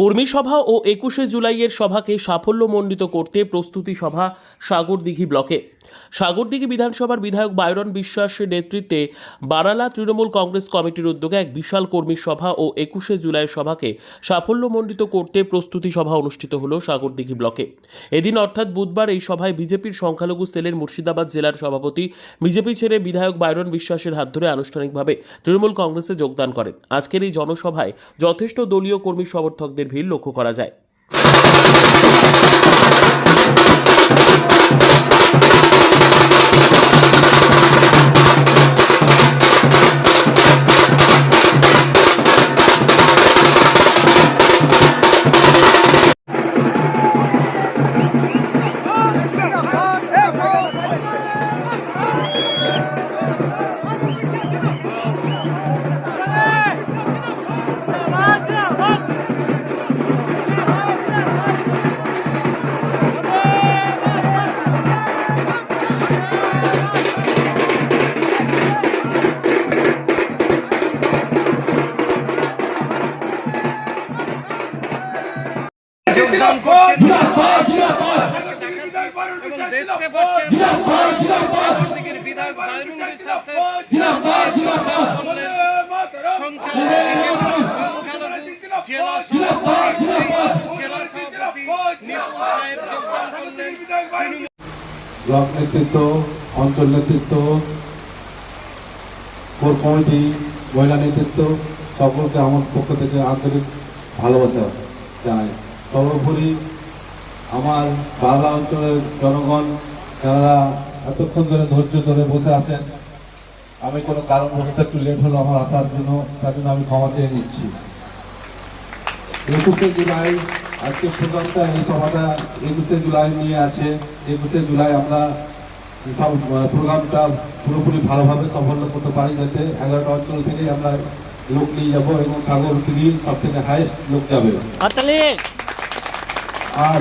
কর্মী সভা ও 21শে জুলাইয়ের সভাকে সাফল্যমণ্ডিত করতে প্রস্তুতি সভা সাগরদিঘি ব্লকে। সাগরদিঘি বিধানসভার বিধায়ক বাইরন বিশ্বাসের নেতৃত্বে বারালা তৃণমূল কংগ্রেস কমিটির উদ্যোগে এক বিশাল কর্মী সভা ও 21শে জুলাইয়ের সভাকে সাফল্যমণ্ডিত করতে প্রস্তুতি সভা অনুষ্ঠিত হলো সাগরদিঘি ব্লকে। এদিন অর্থাৎ বুধবার এই সভায় বিজেপির সংখ্যালঘু সেলের মুর্শিদাবাদ জেলার সভাপতি বিজেপি ছেড়ে বিধায়ক বাইরন বিশ্বাসের হাত ধরে আনুষ্ঠানিকভাবে তৃণমূল কংগ্রেসে যোগদান করেন। আজকের এই জনসভায় যথেষ্ট দলীয় কর্মী সমর্থকদের ভিড় লক্ষ্য করা যায়। ব্লক নেতৃত্ব, অঞ্চল নেতৃত্ব, কোর কমিটি, মহিলা নেতৃত্ব সকলকে আমার পক্ষ থেকে আন্তরিক ভালোবাসা জানাই। সর্বোপরি আমার বাংলা অঞ্চলের জনগণ যারা এতক্ষণ ধরে ধৈর্য ধরে বসে আছেন, আমি কোনো কারণবশত একটু লেট হলো আমার আসার জন্য, তার জন্য আমি ক্ষমা চেয়ে নিচ্ছি। 21শে জুলাই আজকে প্রোগ্রামটা, এই সভাটা 21শে জুলাই নিয়ে আছে। 21শে জুলাই আমরা সব প্রোগ্রামটা পুরোপুরি ভালোভাবে সম্পন্ন করতে পারি, যাতে 11টা অঞ্চল থেকে আমরা লোক নিয়ে যাবো এবং সাগরদিঘি সব থেকে হাইয়েস্ট লোক যাবে। আর